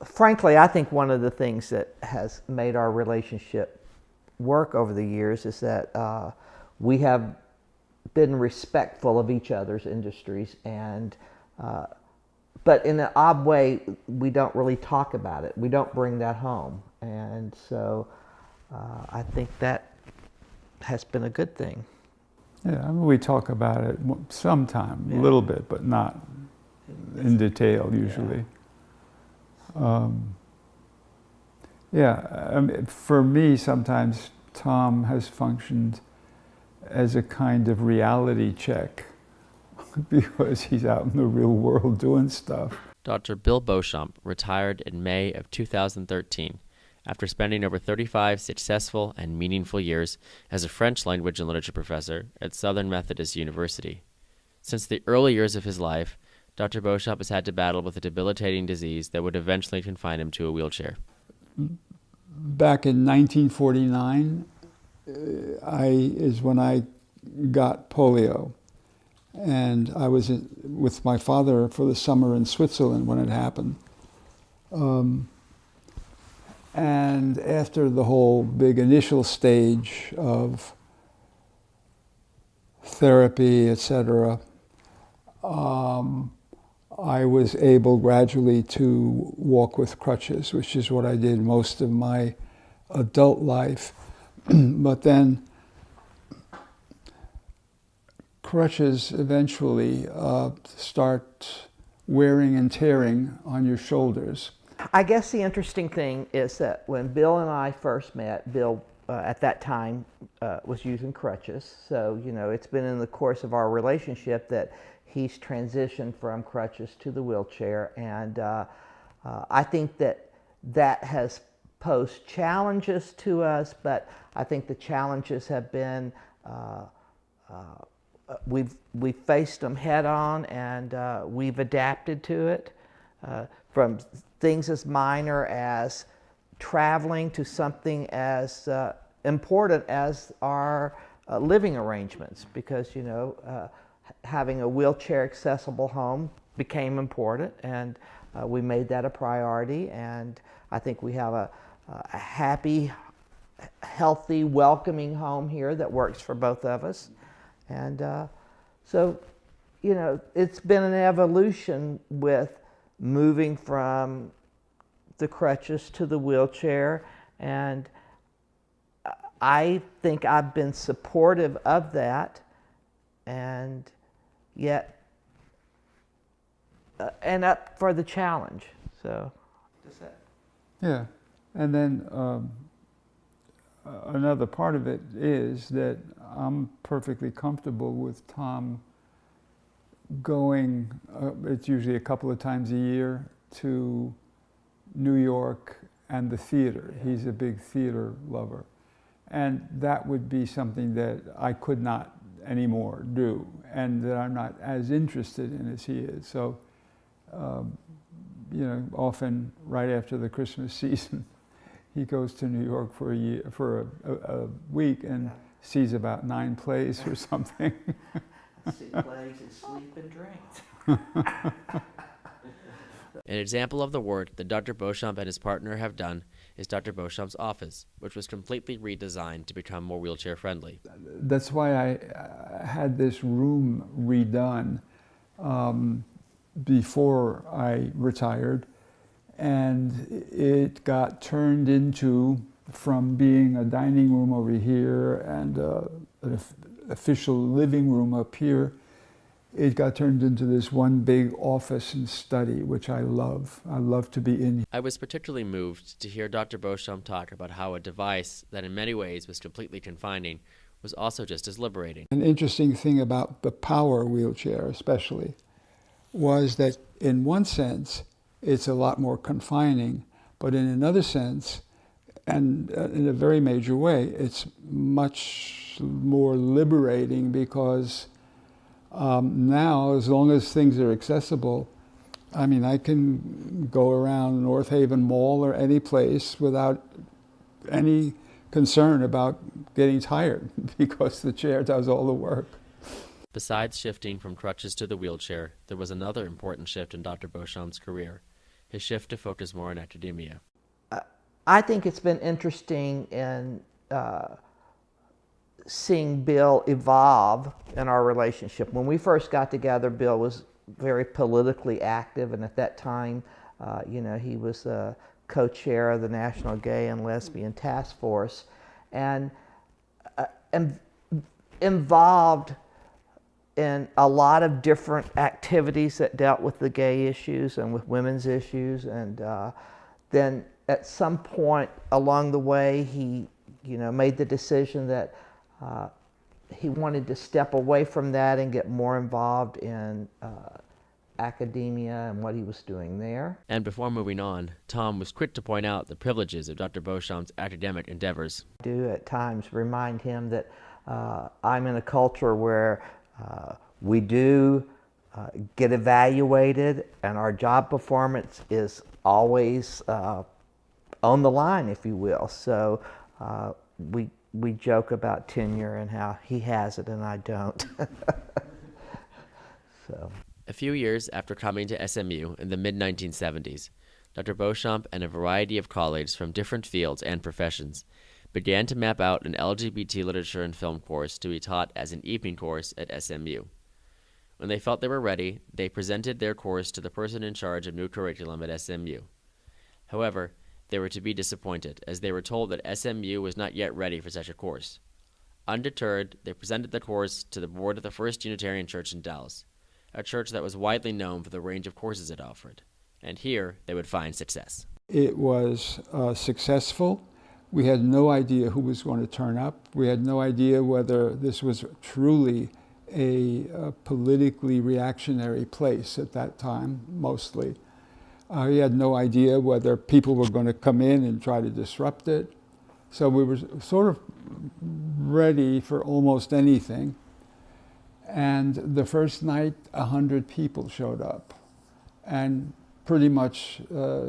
frankly, I think one of the things that has made our relationship work over the years is that we have been respectful of each other's industries, and but in an odd way, we don't really talk about it. We don't bring that home, and so I think that has been a good thing. Yeah, I mean, we talk about it sometime, a little bit, but not in detail usually. For me, sometimes Tom has functioned as a kind of reality check because he's out in the real world doing stuff. Dr. Bill Beauchamp retired in May of 2013 after spending over 35 successful and meaningful years as a French language and literature professor at Southern Methodist University. Since the early years of his life, Dr. Beauchamp has had to battle with a debilitating disease that would eventually confine him to a wheelchair. Back in 1949 is when I got polio. And I was with my father for the summer in Switzerland when it happened. And after the whole big initial stage of therapy, etc., I was able gradually to walk with crutches, which is what I did most of my adult life. But then crutches eventually start wearing and tearing on your shoulders. I guess the interesting thing is that when Bill and I first met, Bill at that time was using crutches. So, you know, it's been in the course of our relationship that he's transitioned from crutches to the wheelchair. And I think that has posed challenges to us, but I think the challenges have been we've faced them head on, and we've adapted to it, from things as minor as traveling to something as important as our living arrangements, because, you know, having a wheelchair accessible home became important, and we made that a priority. And I think we have a happy, healthy, welcoming home here that works for both of us. And so, you know, it's been an evolution with moving from the crutches to the wheelchair, and I think I've been supportive of that, and yet and up for the challenge. So, does that? Yeah, and then another part of it is that I'm perfectly comfortable with Tom going, it's usually a couple of times a year, to New York and the theater. Yeah. He's a big theater lover. And that would be something that I could not anymore do, and that I'm not as interested in as he is. So, you know, often right after the Christmas season, he goes to New York for a week and sees about 9 plays or something. See plays and sleep and drink. An example of the work that Dr. Beauchamp and his partner have done is Dr. Beauchamp's office, which was completely redesigned to become more wheelchair friendly. That's why I had this room redone before I retired, and it got turned into, from being a dining room over here and an official living room up here, it got turned into this one big office and study, which I love. I love to be in. I was particularly moved to hear Dr. Beauchamp talk about how a device that in many ways was completely confining was also just as liberating. An interesting thing about the power wheelchair especially was that in one sense it's a lot more confining, but in another sense, and in a very major way, it's much more liberating, because now, as long as things are accessible, I mean, I can go around North Haven Mall or any place without any concern about getting tired, because the chair does all the work. Besides shifting from crutches to the wheelchair, there was another important shift in Dr. Beauchamp's career: his shift to focus more on academia. I think it's been interesting in seeing Bill evolve in our relationship. When we first got together, Bill was very politically active, and at that time, he was a co-chair of the National Gay and Lesbian Task Force, and involved in a lot of different activities that dealt with the gay issues and with women's issues. And then at some point along the way, he made the decision that he wanted to step away from that and get more involved in academia and what he was doing there. And before moving on, Tom was quick to point out the privileges of Dr. Beauchamp's academic endeavors. I do at times remind him that I'm in a culture where we do get evaluated, and our job performance is always on the line, if you will. So we joke about tenure and how he has it and I don't. So. A few years after coming to SMU in the mid-1970s, Dr. Beauchamp and a variety of colleagues from different fields and professions began to map out an LGBT literature and film course to be taught as an evening course at SMU. When they felt they were ready, they presented their course to the person in charge of new curriculum at SMU. However, they were to be disappointed, as they were told that SMU was not yet ready for such a course. Undeterred, they presented the course to the board of the First Unitarian Church in Dallas, a church that was widely known for the range of courses it offered. And here they would find success. It was successful. We had no idea who was going to turn up. We had no idea whether this was truly a politically reactionary place at that time, mostly. We had no idea whether people were going to come in and try to disrupt it. So we were sort of ready for almost anything. And the first night, 100 people showed up and pretty much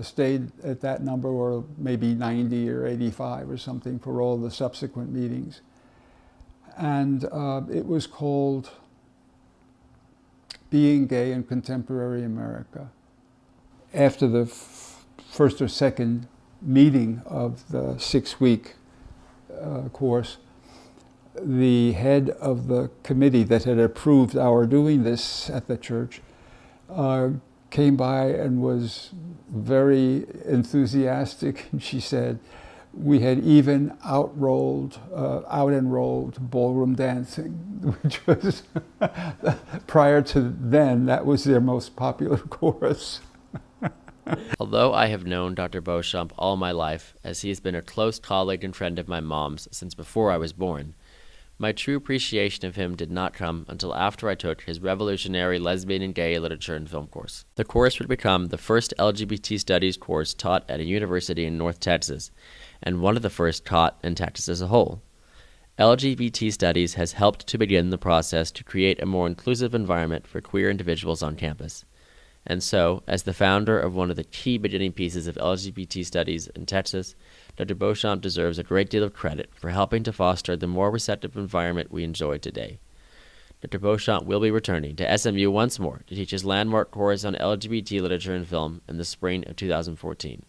stayed at that number, or maybe 90 or 85 or something for all the subsequent meetings. And it was called Being Gay in Contemporary America. After the first or second meeting of the 6-week course, the head of the committee that had approved our doing this at the church came by and was very enthusiastic. And she said, we had even out-enrolled ballroom dancing, which was, prior to then, that was their most popular course. Although I have known Dr. Beauchamp all my life, as he has been a close colleague and friend of my mom's since before I was born, my true appreciation of him did not come until after I took his revolutionary lesbian and gay literature and film course. The course would become the first LGBT studies course taught at a university in North Texas, and one of the first taught in Texas as a whole. LGBT studies has helped to begin the process to create a more inclusive environment for queer individuals on campus. And so, as the founder of one of the key beginning pieces of LGBT studies in Texas, Dr. Beauchamp deserves a great deal of credit for helping to foster the more receptive environment we enjoy today. Dr. Beauchamp will be returning to SMU once more to teach his landmark course on LGBT literature and film in the spring of 2014.